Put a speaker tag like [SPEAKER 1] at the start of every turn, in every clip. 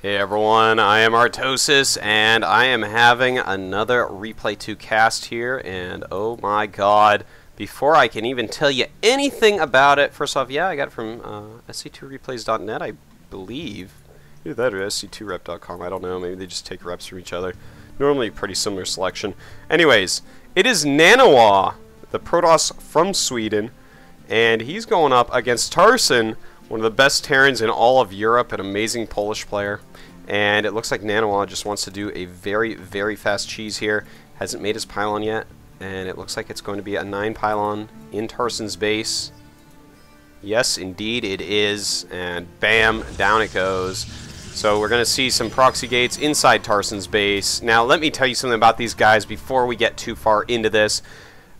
[SPEAKER 1] Hey everyone, I am Artosis, and I am having another Replay 2 cast here, and oh my god, before I can even tell you anything about it, first off, yeah, I got it from sc2replays.net, I believe. Either that or sc2rep.com, I don't know, maybe they just take reps from each other. Normally pretty similar selection. Anyways, it is nAniwa, the Protoss from Sweden, and he's going up against Tarson, one of the best Terrans in all of Europe, an amazing Polish player. And it looks like nAniwa just wants to do a very, very fast cheese here. Hasn't made his pylon yet, and it looks like it's going to be a 9 pylon in Tarson's base. Yes, indeed it is, and bam, down it goes. So we're going to see some proxy gates inside Tarson's base. Now let me tell you something about these guys before we get too far into this.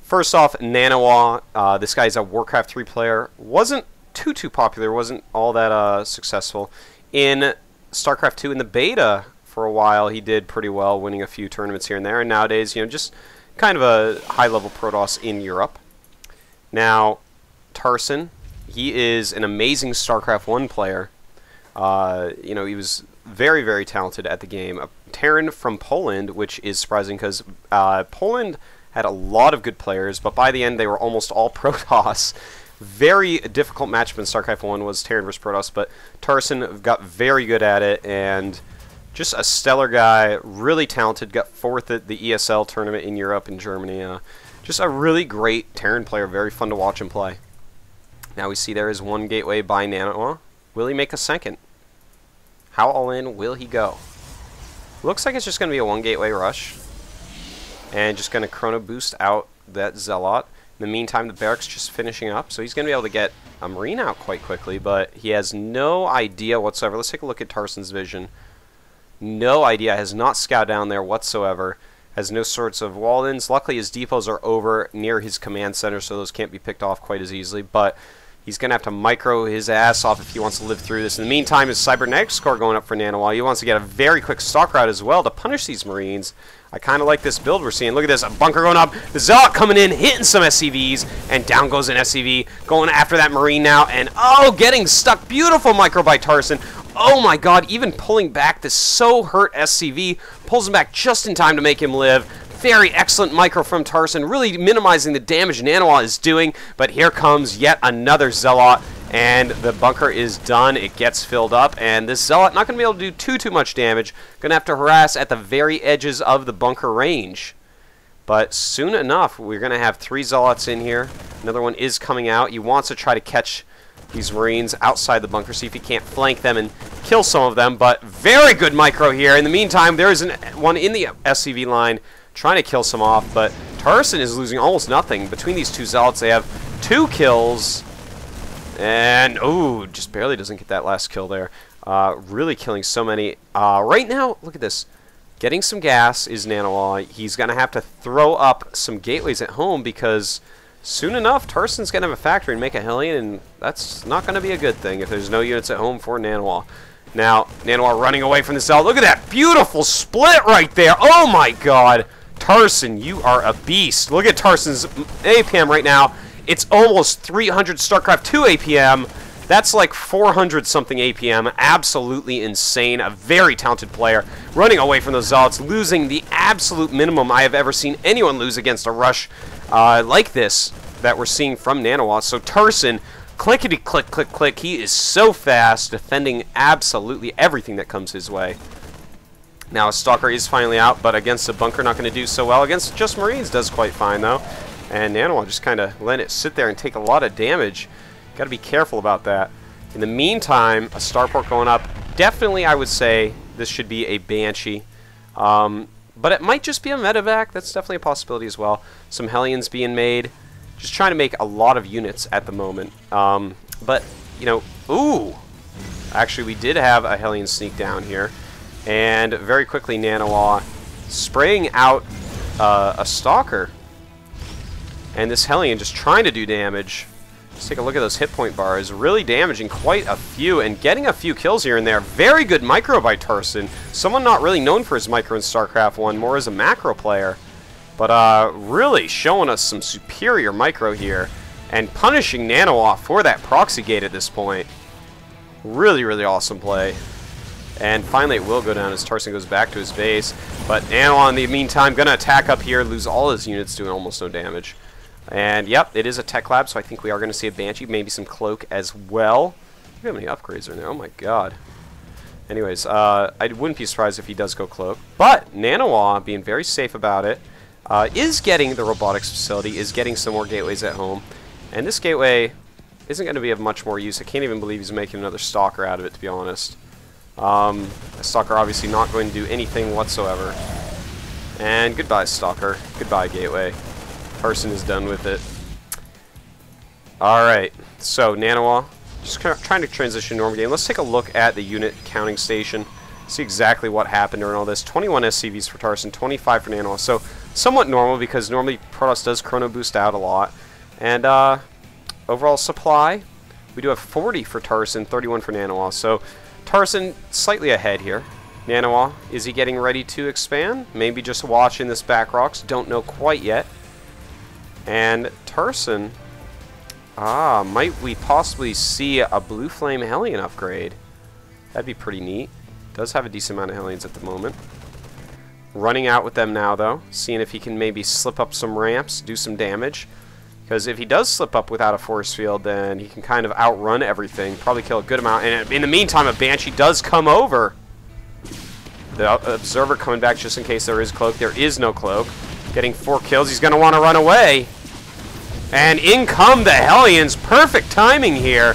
[SPEAKER 1] First off, nAniwa, this guy's a Warcraft 3 player. Wasn't too popular, wasn't all that successful. In StarCraft 2 in the beta for a while, he did pretty well, winning a few tournaments here and there, and nowadays, you know, just kind of a high-level Protoss in Europe. Now, Tarson, he is an amazing StarCraft 1 player. You know, he was very, very talented at the game. A Terran from Poland, which is surprising because Poland had a lot of good players, but by the end they were almost all Protoss. Very difficult matchup in StarCraft 1 was Terran vs. Protoss, but Tarson got very good at it, and just a stellar guy, really talented, got 4th at the ESL tournament in Europe and Germany. Just a really great Terran player, very fun to watch and play. Now we see there is one gateway by nAniwa. Will he make a second? How all in will he go? Looks like it's just going to be a 1 gateway rush, and just going to chrono boost out that Zealot. In the meantime, the barracks just finishing up, so he's going to be able to get a Marine out quite quickly, but he has no idea whatsoever. Let's take a look at Tarson's vision. No idea, has not scouted down there whatsoever, has no sorts of wall-ins. Luckily, his depots are over near his command center, so those can't be picked off quite as easily, but he's going to have to micro his ass off if he wants to live through this. In the meantime, his cybernetic score going up for nAniwa. He wants to get a very quick stalk route as well to punish these Marines. I kind of like this build we're seeing. Look at this, a bunker going up. The Zealot coming in, hitting some SCVs, and down goes an SCV. Going after that Marine now, and oh, getting stuck. Beautiful micro by Tarson. Oh my god, even pulling back this so hurt SCV. Pulls him back just in time to make him live. Very excellent micro from Tarson, really minimizing the damage nAniwa is doing. But here comes yet another Zealot, and the bunker is done. It gets filled up, and this Zealot not going to be able to do too much damage. Going to have to harass at the very edges of the bunker range. But soon enough, we're going to have 3 Zealots in here. Another one is coming out. He wants to try to catch these Marines outside the bunker, see if he can't flank them and kill some of them. But very good micro here. In the meantime, there is one in the SCV line trying to kill some off, but Tarson is losing almost nothing. Between these 2 Zealots, they have 2 kills. And, ooh, just barely doesn't get that last kill there. Really killing so many. Right now, look at this. Getting some gas is nAniwa. He's going to have to throw up some gateways at home because soon enough, Tarson's going to have a factory and make a Hellion, and that's not going to be a good thing if there's no units at home for nAniwa. Now, nAniwa running away from the Zealot. Look at that beautiful split right there. Oh, my God. Tarson, you are a beast. Look at Tarson's APM right now. It's almost 300 StarCraft 2 APM. That's like 400 something APM. Absolutely insane. A very talented player. Running away from those Zealots, losing the absolute minimum I have ever seen anyone lose against a rush like this that we're seeing from nAniwa. So Tarson, clickety click, click, click. He is so fast, defending absolutely everything that comes his way. Now a Stalker is finally out, but against a bunker not going to do so well. Against just Marines does quite fine though. And nAniwa just kind of let it sit there and take a lot of damage. Got to be careful about that. In the meantime, a starport going up. Definitely, I would say this should be a Banshee. But it might just be a medevac. That's definitely a possibility as well. Some Hellions being made. Just trying to make a lot of units at the moment. But, you know, ooh. Actually, we did have a Hellion sneak down here. And very quickly, nAniwa spraying out a Stalker. And this Hellion just trying to do damage. Let's take a look at those hit point bars. Really damaging quite a few and getting a few kills here and there. Very good micro by Tarson. Someone not really known for his micro in StarCraft 1, more as a macro player. But really showing us some superior micro here. And punishing nAniwa for that proxy gate at this point. Really, really awesome play. And finally it will go down as Tarson goes back to his base. But nAniwa in the meantime going to attack up here, lose all his units, doing almost no damage. And yep, it is a tech lab, so I think we are going to see a Banshee, maybe some Cloak as well. Look how many upgrades are in there, oh my god. Anyways, I wouldn't be surprised if he does go Cloak. But nAniwa, being very safe about it, is getting the robotics facility, is getting some more gateways at home. And this gateway isn't going to be of much more use. I can't even believe he's making another Stalker out of it, to be honest. A Stalker obviously not going to do anything whatsoever. And goodbye, Stalker. Goodbye, gateway. Tarson is done with it. Alright, so nAniwa, just kind of trying to transition normal game. Let's take a look at the unit counting station. See exactly what happened during all this. 21 SCVs for Tarson, 25 for nAniwa. So somewhat normal because normally Protoss does chrono boost out a lot. And overall supply, we do have 40 for Tarson, 31 for nAniwa. So Tarson slightly ahead here. nAniwa, is he getting ready to expand? Maybe just watching this back rocks. Don't know quite yet. And Tarson, might we possibly see a Blue Flame Hellion upgrade? That'd be pretty neat. Does have a decent amount of Hellions at the moment. Running out with them now, though. Seeing if he can maybe slip up some ramps, do some damage. Because if he does slip up without a force field, then he can kind of outrun everything. Probably kill a good amount. And in the meantime, a Banshee does come over. The Observer coming back just in case there is Cloak. There is no Cloak. Getting 4 kills. He's going to want to run away. And in come the Hellions. Perfect timing here.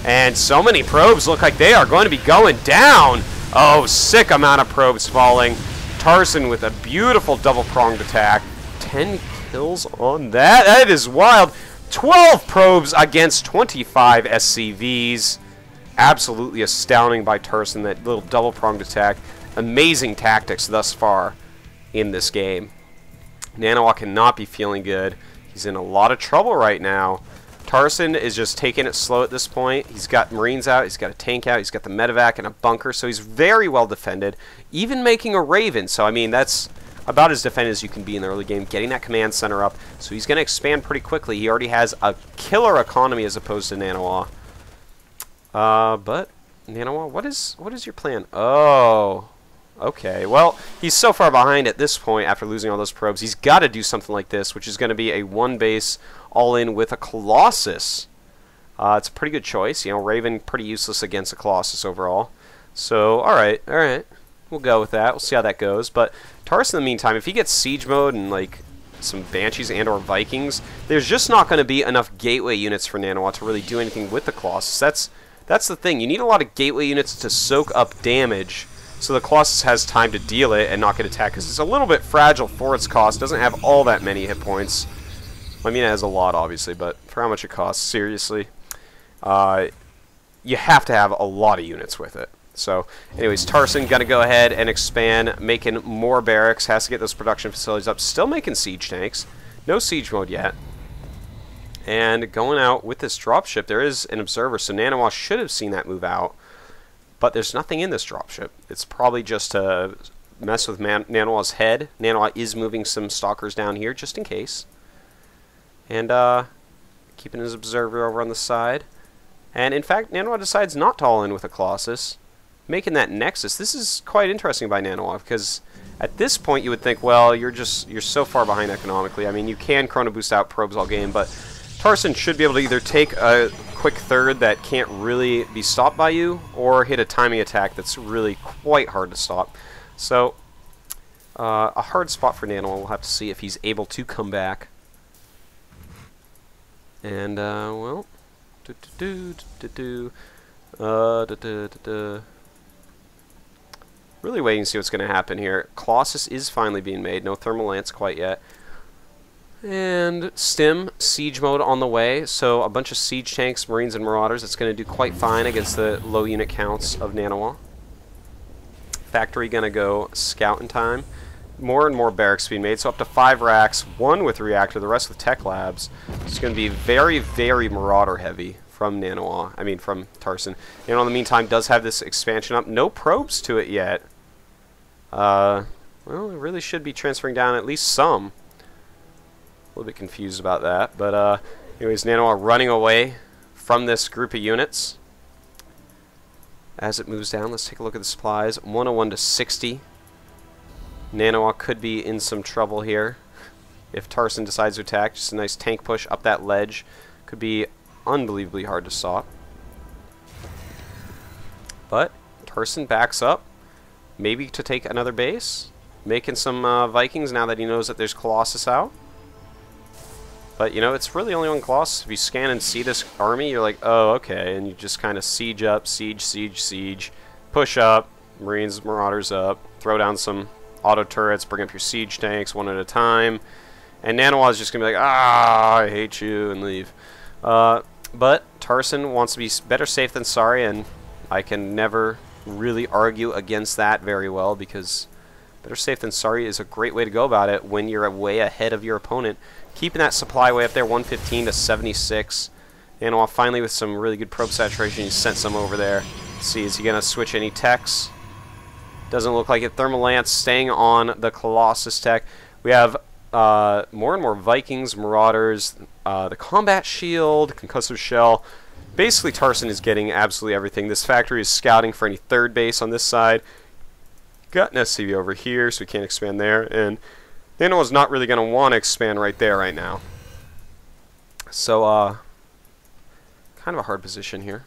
[SPEAKER 1] And so many probes look like they are going to be going down. Oh, sick amount of probes falling. Tarson with a beautiful double-pronged attack. 10 kills on that. That is wild. 12 probes against 25 SCVs. Absolutely astounding by Tarson, that little double-pronged attack. Amazing tactics thus far in this game. nAniwa cannot be feeling good. He's in a lot of trouble right now. Tarson is just taking it slow at this point. He's got Marines out, he's got a tank out, he's got the medevac and a bunker, so he's very well defended. Even making a Raven, so I mean, that's about as defended as you can be in the early game. Getting that command center up, so he's going to expand pretty quickly. He already has a killer economy as opposed to nAniwa. But, nAniwa, what is your plan? Oh, okay. Well, he's so far behind at this point after losing all those probes. He's got to do something like this, which is going to be a one base all-in with a Colossus. It's a pretty good choice. You know, Raven pretty useless against a Colossus overall. So, alright. We'll go with that. We'll see how that goes. But Tarson, in the meantime, if he gets siege mode and, like, some Banshees and or Vikings, there's just not going to be enough gateway units for nAniwa to really do anything with the Colossus. That's the thing. You need a lot of gateway units to soak up damage so the Colossus has time to deal it and not get attacked, because it's a little bit fragile for its cost. Doesn't have all that many hit points. I mean, it has a lot, obviously, but for how much it costs, seriously, you have to have a lot of units with it. So, anyways, Tarson going to go ahead and expand, making more barracks, has to get those production facilities up, still making siege tanks, no siege mode yet. And going out with this dropship, there is an observer, so nAniwa should have seen that move out, but there's nothing in this dropship. It's probably just to mess with nAniwa's head. nAniwa is moving some stalkers down here, just in case. And keeping his observer over on the side. And in fact, nAniwa decides not to all in with a Colossus, making that Nexus. This is quite interesting by nAniwa, because at this point you would think, well, you're so far behind economically. I mean, you can chrono boost out probes all game, but Tarson should be able to either take a quick third that can't really be stopped by you, or hit a timing attack that's really quite hard to stop. So, a hard spot for nAniwa. We'll have to see if he's able to come back. And, well, really waiting to see what's going to happen here. Colossus is finally being made. No thermal lance quite yet. And Stim, siege mode on the way. So a bunch of siege tanks, Marines, and Marauders. It's going to do quite fine against the low unit counts of nAniwa. Factory going to go scout in time. More and more barracks being made, so up to 5 racks, 1 with reactor, the rest with tech labs. It's going to be very, very Marauder heavy from nAniwa. I mean, from Tarson. nAniwa, in the meantime, does have this expansion up. No probes to it yet. Well, it really should be transferring down at least some. A little bit confused about that, but anyways, nAniwa running away from this group of units. as it moves down. Let's take a look at the supplies. 101 to 60. nAniwa could be in some trouble here if Tarson decides to attack. Just a nice tank push up that ledge. Could be unbelievably hard to stop. But Tarson backs up, maybe to take another base. Making some Vikings now that he knows that there's Colossus out. But, you know, it's really only one Colossus. If you scan and see this army, you're like, oh, okay. And you just kind of siege up, siege, push up, Marines, Marauders up, throw down some auto turrets, bring up your siege tanks one at a time. And nAniwa is just going to be like, ah, I hate you, and leave. But Tarson wants to be better safe than sorry, and I can never really argue against that very well, because better safe than sorry is a great way to go about it when you're way ahead of your opponent. Keeping that supply way up there, 115 to 76. nAniwa finally with some really good probe saturation. He sent some over there. Let's see, is he going to switch any techs? Doesn't look like it. Thermal Lance staying on the Colossus tech. We have more and more Vikings, Marauders, the Combat Shield, Concussive Shell. Basically, Tarson is getting absolutely everything. This factory is scouting for any third base on this side. Got an SCV over here, so we can't expand there. And nAniwa's not really going to want to expand right there right now. So, kind of a hard position here.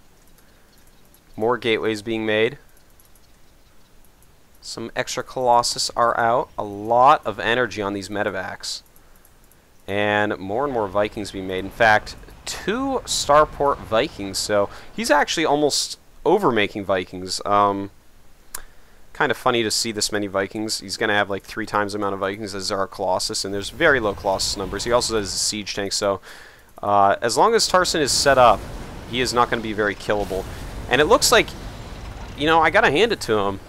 [SPEAKER 1] More gateways being made. Some extra Colossus are out. A lot of energy on these medevacs. And more Vikings being made. In fact, 2 Starport Vikings, so he's actually almost over-making Vikings. Kind of funny to see this many Vikings. He's going to have like 3 times the amount of Vikings as our Colossus, and there's very low Colossus numbers. He also has a siege tank, so as long as Tarson is set up, he is not going to be very killable. And it looks like, you know, I got to hand it to him.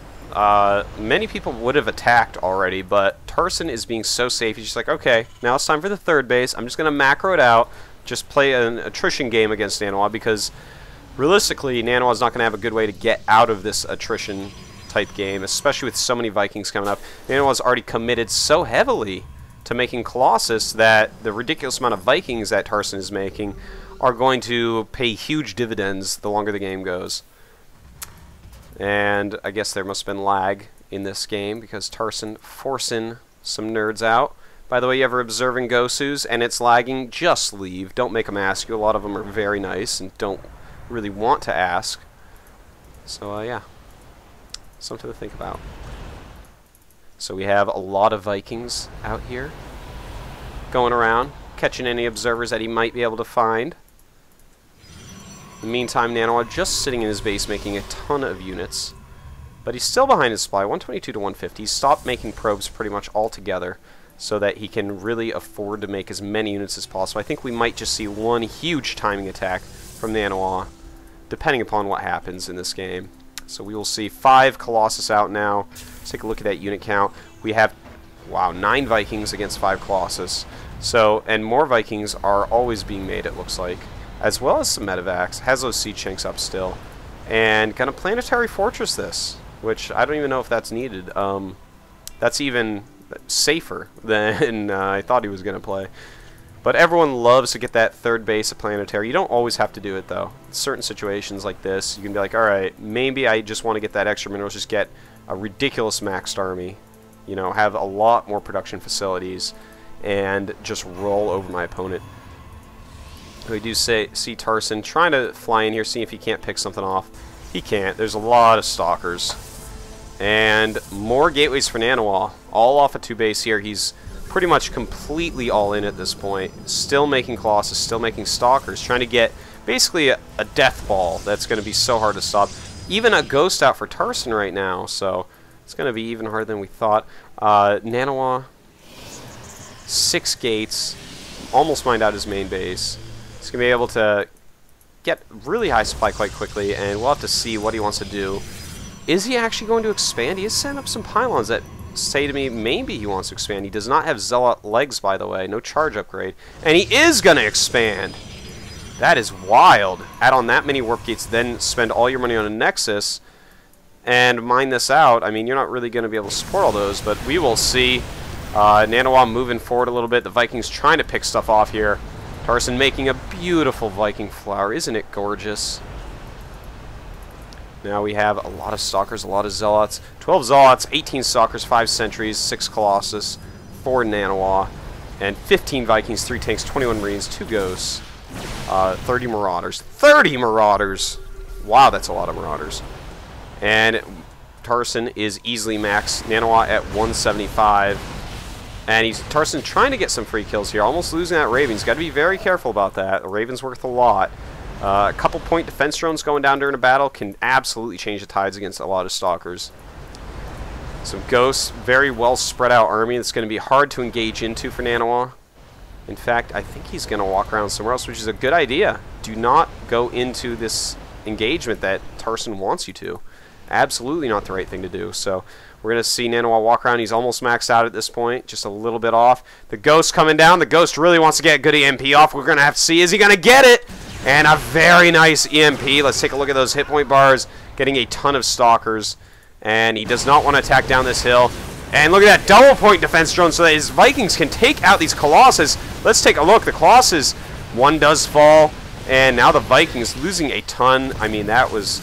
[SPEAKER 1] Many people would have attacked already, but Tarson is being so safe. He's just like, okay, now it's time for the third base. I'm just going to macro it out, just play an attrition game against nAniwa, because realistically, nAniwa is not going to have a good way to get out of this attrition type game, especially with so many Vikings coming up. nAniwa's already committed so heavily to making Colossus that the ridiculous amount of Vikings that Tarson is making are going to pay huge dividends the longer the game goes. And I guess there must have been lag in this game because Tarson forcing some nerds out. By the way, you ever observing Gosus and it's lagging, just leave. Don't make them ask you. A lot of them are very nice and don't really want to ask. So, yeah. Something to think about. So we have a lot of Vikings out here going around, catching any observers that he might be able to find. In the meantime, nAniwa just sitting in his base making a ton of units. But he's still behind his supply, 122 to 150. He's stopped making probes pretty much altogether so that he can really afford to make as many units as possible. I think we might just see one huge timing attack from nAniwa, depending upon what happens in this game. So we will see 5 Colossus out now. Let's take a look at that unit count. We have, wow, 9 Vikings against 5 Colossus. So, and more Vikings are always being made, it looks like. As well as some medevacs. Has those siege tanks up still. And gonna planetary fortress this, which I don't even know if that's needed. That's even safer than I thought he was gonna play. But everyone loves to get that third base of planetary. You don't always have to do it, though. In certain situations like this, you can be like, alright, maybe I just want to get that extra minerals, just get a ridiculous maxed army, you know, have a lot more production facilities, and just roll over my opponent. We do see Tarson trying to fly in here, see if he can't pick something off. He can't. There's a lot of stalkers. And more gateways for nAniwa, all off of 2 base here. He's pretty much completely all in at this point. Still making Colossus, still making Stalkers, trying to get basically a death ball that's going to be so hard to stop. Even a Ghost out for Tarson right now, so it's going to be even harder than we thought. nAniwa, 6 gates, almost mined out his main base. He's going to be able to get really high supply quite quickly, and we'll have to see what he wants to do. Is he actually going to expand? He has sent up some pylons that say to me maybe he wants to expand. He does not have Zealot legs, by the way. No charge upgrade. And he is going to expand. That is wild. Add on that many warp gates, then spend all your money on a Nexus and mine this out. I mean, you're not really going to be able to support all those, but we will see. nAniwa moving forward a little bit. The Vikings trying to pick stuff off here. Tarson making a beautiful Viking flower. Isn't it gorgeous? Now we have a lot of Stalkers, a lot of Zealots. 12 Zealots, 18 Stalkers, 5 Sentries, 6 Colossus, 4 nAniwa, and 15 Vikings, 3 Tanks, 21 Marines, 2 Ghosts, 30 Marauders. 30 Marauders! Wow, that's a lot of Marauders. And Tarson is easily maxed. nAniwa at 175. And Tarson trying to get some free kills here, almost losing that Raven. He's got to be very careful about that. The Raven's worth a lot. A couple point defense drones going down during a battle can absolutely change the tides against a lot of Stalkers. Some Ghosts, very well spread out army that's going to be hard to engage into for nAniwa. In fact, I think he's going to walk around somewhere else, which is a good idea. Do not go into this engagement that Tarson wants you to. Absolutely not the right thing to do. So we're going to see nAniwa walk around. He's almost maxed out at this point, just a little bit off. The Ghost coming down. The Ghost really wants to get a good EMP off. We're going to have to see, is he going to get it? And a very nice EMP. Let's take a look at those hit point bars. Getting a ton of Stalkers. And he does not want to attack down this hill. And look at that double point defense drone so that his Vikings can take out these Colossus. Let's take a look. The Colossus, one does fall. And now the Vikings losing a ton. I mean, that was...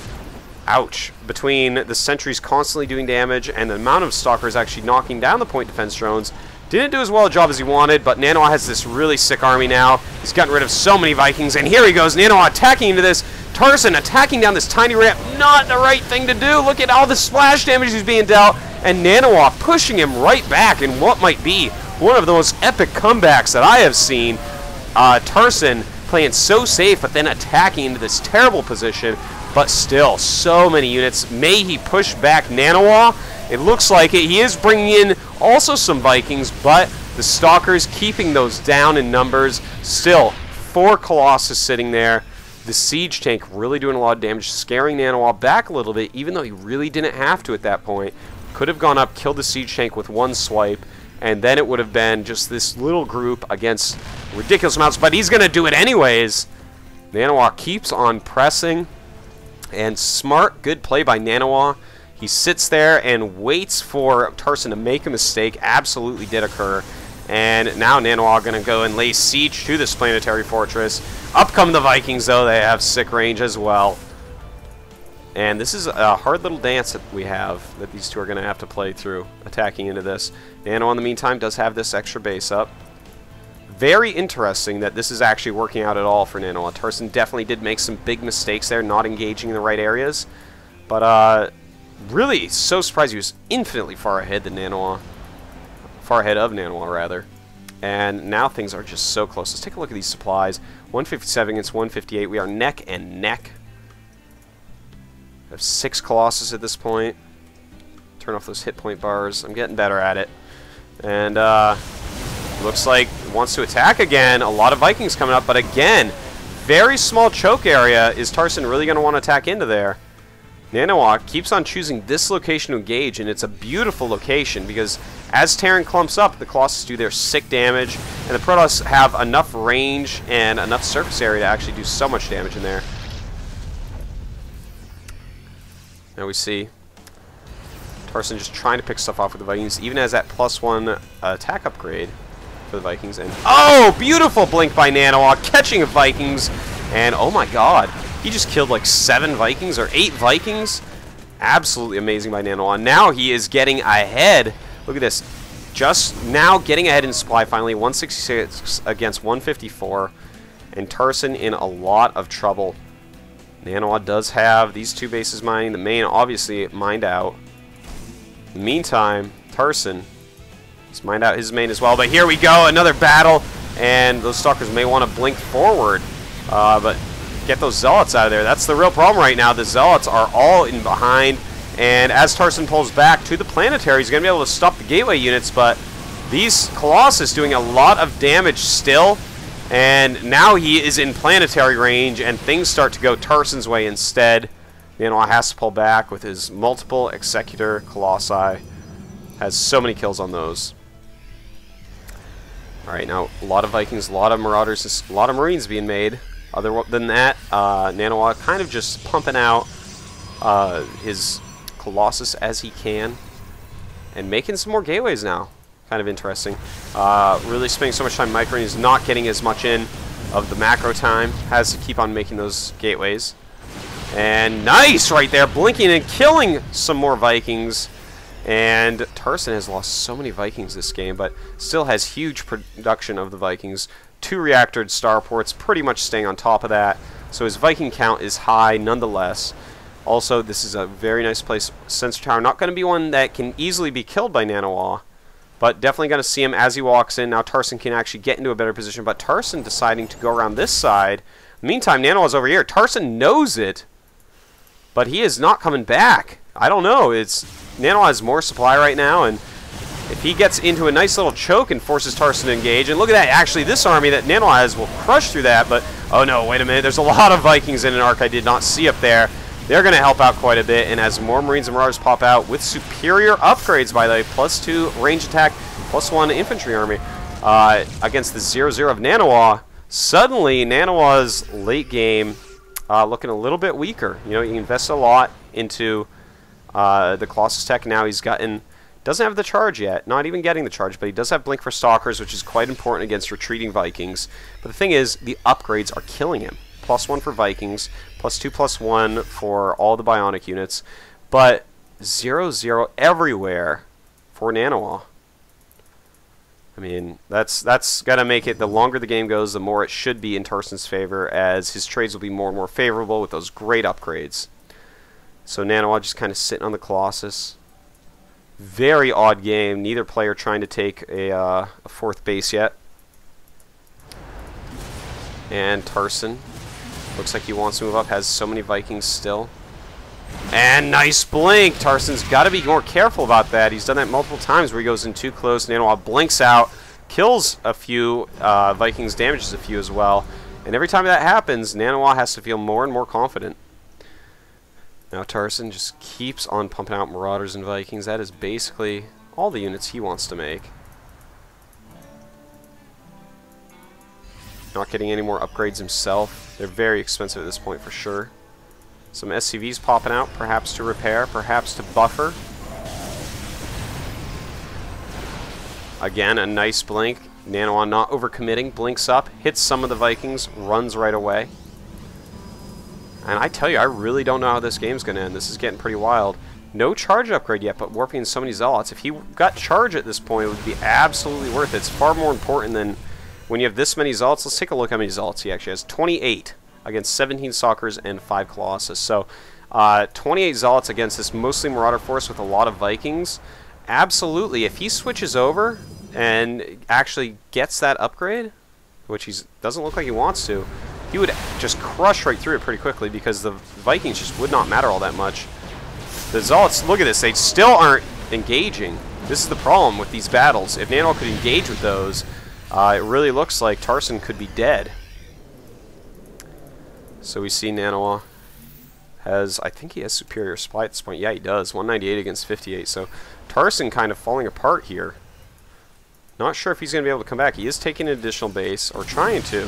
[SPEAKER 1] ouch. Between the sentries constantly doing damage and the amount of Stalkers actually knocking down the point defense drones. Didn't do as well a job as he wanted, but nAniwa has this really sick army now. He's gotten rid of so many Vikings, and here he goes. nAniwa attacking into this. Tarson attacking down this tiny ramp. Not the right thing to do. Look at all the splash damage he's being dealt. And nAniwa pushing him right back in what might be one of the most epic comebacks that I have seen. Tarson playing so safe, but then attacking into this terrible position. But still, so many units. May he push back nAniwa? It looks like it. He is bringing in also some Vikings, but the Stalkers keeping those down in numbers. Still, 4 Colossus sitting there. The Siege Tank really doing a lot of damage, scaring nAniwa back a little bit, even though he really didn't have to at that point. Could have gone up, killed the Siege Tank with one swipe, and then it would have been just this little group against ridiculous amounts, but he's going to do it anyways. nAniwa keeps on pressing. And smart, good play by nAniwa. He sits there and waits for Tarson to make a mistake. Absolutely did occur. And now nAniwa going to go and lay siege to this planetary fortress. Up come the Vikings, though. They have sick range as well. And this is a hard little dance that we have that these two are going to have to play through, attacking into this. nAniwa, in the meantime, does have this extra base up. Very interesting that this is actually working out at all for nAniwa. Tarson definitely did make some big mistakes there, not engaging in the right areas. But really so surprised he was infinitely far ahead than nAniwa. Far ahead of nAniwa, rather. And now things are just so close. Let's take a look at these supplies. 157 against 158. We are neck and neck. We have 6 Colossus at this point. Turn off those hit point bars. I'm getting better at it. And looks like he wants to attack again. A lot of Vikings coming up, but again, very small choke area. Is Tarson really going to want to attack into there? nAniwa keeps on choosing this location to engage, and it's a beautiful location because as Terran clumps up, the Colossus do their sick damage, and the Protoss have enough range and enough surface area to actually do so much damage in there. Now we see Tarson just trying to pick stuff off with the Vikings, even as that +1 attack upgrade for the Vikings. And oh, beautiful blink by nAniwa, catching Vikings, and oh my god, he just killed like 7 Vikings or 8 Vikings. Absolutely amazing by nAniwa. Now he is getting ahead. Look at this, just now getting ahead in supply finally. 166 against 154, and Tarson in a lot of trouble. nAniwa does have these 2 bases mining. The main obviously mined out. In the meantime, Tarson has mined out his main as well. But here we go, another battle, and those Stalkers may want to blink forward, but get those Zealots out of there. That's the real problem right now. The Zealots are all in behind, and as Tarson pulls back to the planetary, he's going to be able to stop the gateway units, but these Colossus doing a lot of damage still, and now he is in planetary range, and things start to go Tarson's way instead. nAniwa has to pull back with his multiple Executor Colossi. Has so many kills on those. Alright, now a lot of Vikings, a lot of Marauders, a lot of Marines being made. Other than that, nAniwa kind of just pumping out his Colossus as he can. And making some more gateways now. Kind of interesting. Really spending so much time microing. He's not getting as much in of the macro time. Has to keep on making those gateways. And nice right there, blinking and killing some more Vikings. And Tarson has lost so many Vikings this game, but still has huge production of the Vikings. 2 reactored starports, pretty much staying on top of that. So his Viking count is high nonetheless. Also, this is a very nice place. Sensor tower, not going to be one that can easily be killed by nAniwa, but definitely going to see him as he walks in. Now Tarson can actually get into a better position, but Tarson deciding to go around this side. Meantime, nAniwa's over here. Tarson knows it, but he is not coming back. I don't know. nAniwa has more supply right now, and if he gets into a nice little choke and forces Tarson to engage, and look at that, actually this army that nAniwa has will crush through that, but oh no, wait a minute, there's a lot of Vikings in an arc I did not see up there. They're going to help out quite a bit, and as more Marines and Marauders pop out with superior upgrades, by the way, +2 range attack, +1 infantry army against the 0-0 of nAniwa, suddenly nAniwa's late game looking a little bit weaker. You know, he invested a lot into the Colossus tech. Now he's doesn't have the charge yet, not even getting the charge, but he does have blink for stalkers, which is quite important against retreating Vikings. But the thing is, the upgrades are killing him. +1 for Vikings, +2, +1 for all the bionic units, but 0-0 everywhere for nAniwa. I mean, that's got to make it, the longer the game goes, the more it should be in Tarson's favor, as his trades will be more and more favorable with those great upgrades. So nAniwa just kind of sitting on the Colossus. Very odd game. Neither player trying to take a 4th base yet. And Tarson looks like he wants to move up. Has so many Vikings still. And nice blink. Tarson's got to be more careful about that. He's done that multiple times where he goes in too close. nAniwa blinks out, kills a few Vikings, damages a few as well. And every time that happens, nAniwa has to feel more and more confident. Now Tarson just keeps on pumping out Marauders and Vikings. That is basically all the units he wants to make. Not getting any more upgrades himself. They're very expensive at this point for sure. Some SCVs popping out, perhaps to repair, perhaps to buffer. Again, a nice blink. nAniwa not overcommitting, blinks up, hits some of the Vikings, runs right away. And I tell you, I really don't know how this game's going to end. This is getting pretty wild. No charge upgrade yet, but warping so many Zealots. If he got charge at this point, it would be absolutely worth it. It's far more important than when you have this many Zealots. Let's take a look how many Zealots he actually has. 28 against 17 Stalkers and 5 Colossus. So 28 Zealots against this mostly Marauder force with a lot of Vikings. Absolutely. If he switches over and actually gets that upgrade, which he doesn't look like he wants to, he would just crush right through it pretty quickly because the Vikings just would not matter all that much. The Zealots, look at this, they still aren't engaging. This is the problem with these battles. If nAniwa could engage with those, it really looks like Tarson could be dead. So we see nAniwa has, I think he has superior supply at this point. Yeah, he does. 198 against 58. So Tarson kind of falling apart here. Not sure if he's going to be able to come back. He is taking an additional base, or trying to.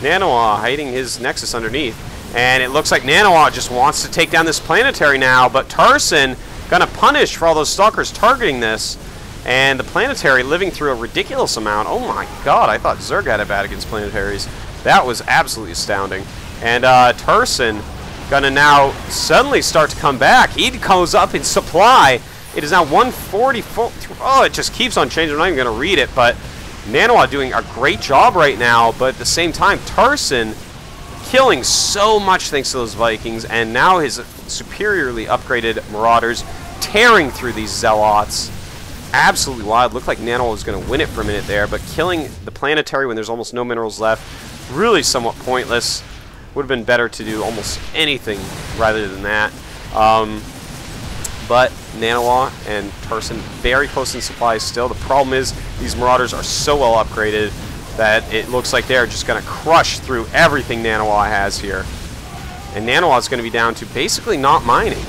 [SPEAKER 1] nAniwa hiding his Nexus underneath. And it looks like nAniwa just wants to take down this planetary now, but Tarson gonna punish for all those Stalkers targeting this. And the planetary living through a ridiculous amount. Oh my god, I thought Zerg had it bad against planetaries. That was absolutely astounding. And Tarson gonna now suddenly start to come back. He goes up in supply. It is now 144. Oh, it just keeps on changing. I'm not even gonna read it, but nAniwa doing a great job right now, but at the same time, Tarson killing so much thanks to those Vikings, and now his superiorly upgraded Marauders tearing through these Zealots. Absolutely wild. Looked like nAniwa was going to win it for a minute there, but killing the planetary when there's almost no minerals left, really somewhat pointless. Would have been better to do almost anything rather than that. But nAniwa and Tarson very close in supply still. The problem is these Marauders are so well upgraded that it looks like they're just going to crush through everything nAniwa has here. And nAniwa is going to be down to basically not mining.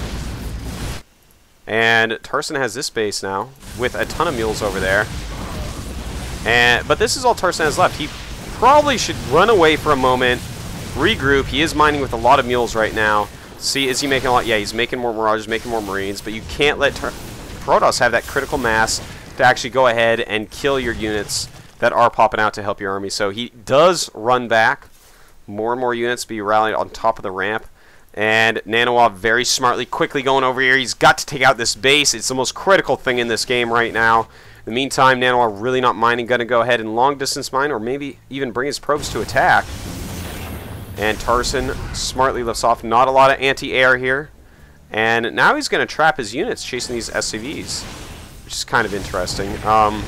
[SPEAKER 1] And Tarson has this base now with a ton of mules over there. But this is all Tarson has left. He probably should run away for a moment, regroup. He is mining with a lot of mules right now. See, is he making a lot? Yeah, he's making more Marauders, making more Marines, but you can't let Protoss have that critical mass to actually go ahead and kill your units that are popping out to help your army. So he does run back. More and more units be rallied on top of the ramp. And nAniwa very smartly, quickly going over here. He's got to take out this base. It's the most critical thing in this game right now. In the meantime, nAniwa really not minding, going to go ahead and long distance mine, or maybe even bring his probes to attack. And Tarson smartly lifts off. Not a lot of anti-air here. And now he's going to trap his units chasing these SCVs, which is kind of interesting. I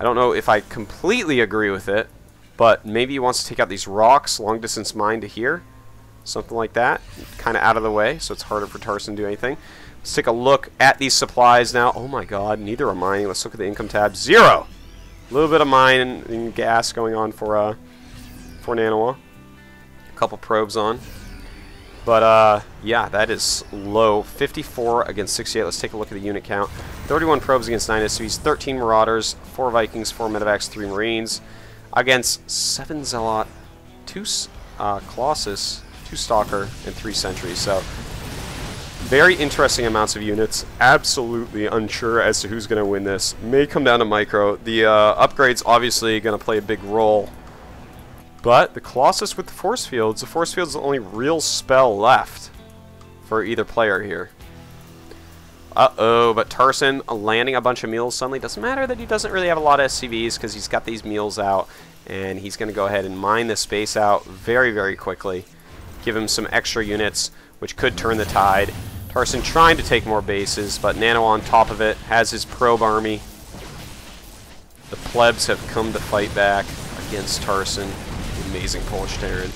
[SPEAKER 1] don't know if I completely agree with it, but maybe he wants to take out these rocks, long distance mine to here. Something like that, kind of out of the way, so it's harder for Tarson to do anything. Let's take a look at these supplies now. Oh my god, neither are mining. Let's look at the income tab. 0! A little bit of mine and gas going on for nAniwa. A couple probes on. But, yeah, that is low. 54 against 68. Let's take a look at the unit count. 31 probes against 9 SCVs, 13 Marauders, 4 Vikings, 4 Medevacs, 3 Marines. Against 7 Zealot, 2 Colossus, 2 Stalker, and 3 Sentries. So, very interesting amounts of units. Absolutely unsure as to who's going to win this. May come down to micro. The upgrade's obviously going to play a big role. But the Colossus with the Force Fields, the Force Fields is the only real spell left for either player here. Uh-oh, but Tarson landing a bunch of mules suddenly. Doesn't matter that he doesn't really have a lot of SCVs because he's got these mules out. And he's going to go ahead and mine this space out very, very quickly. Give him some extra units, which could turn the tide. Tarson trying to take more bases, but nAniwa on top of it has his probe army. The plebs have come to fight back against Tarson. Amazing Polish Terran.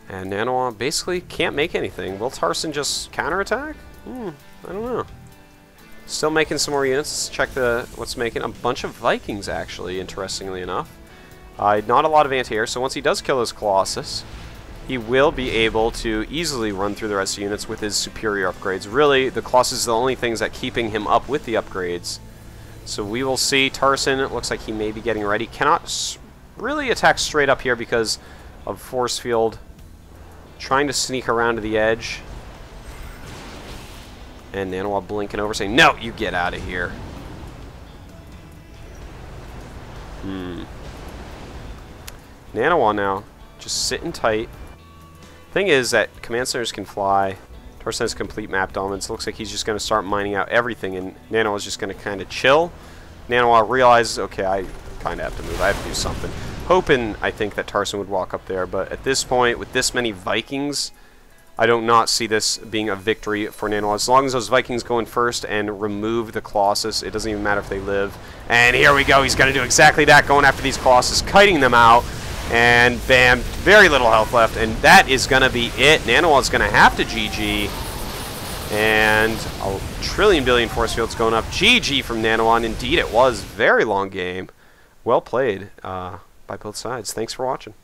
[SPEAKER 1] And nAniwa basically can't make anything. Will Tarson just counterattack? I don't know. Still making some more units. Let's check what's making. A bunch of Vikings, actually, interestingly enough. Not a lot of anti-air, so once he does kill his Colossus, he will be able to easily run through the rest of the units with his superior upgrades. Really, the Colossus is the only things that keeping him up with the upgrades. So we will see. Tarson, it looks like he may be getting ready. Cannot really attack straight up here because of Force Field. Trying to sneak around to the edge. And nAniwa blinking over saying, no, you get out of here. nAniwa now, just sitting tight. Thing is that command centers can fly. Tarson has complete map dominance. Looks like he's just going to start mining out everything, and nAniwa is just going to kind of chill. nAniwa realizes, okay, I kind of have to move. I have to do something. Hoping, I think, that Tarson would walk up there, but at this point, with this many Vikings, I do not see this being a victory for nAniwa. As long as those Vikings go in first and remove the Colossus, it doesn't even matter if they live. And here we go. He's going to do exactly that, going after these Colossus, kiting them out. And bam, very little health left. And that is going to be it. nAniwa is going to have to GG. And a trillion billion force fields going up. GG from nAniwa. And indeed, it was. Very long game. Well played by both sides. Thanks for watching.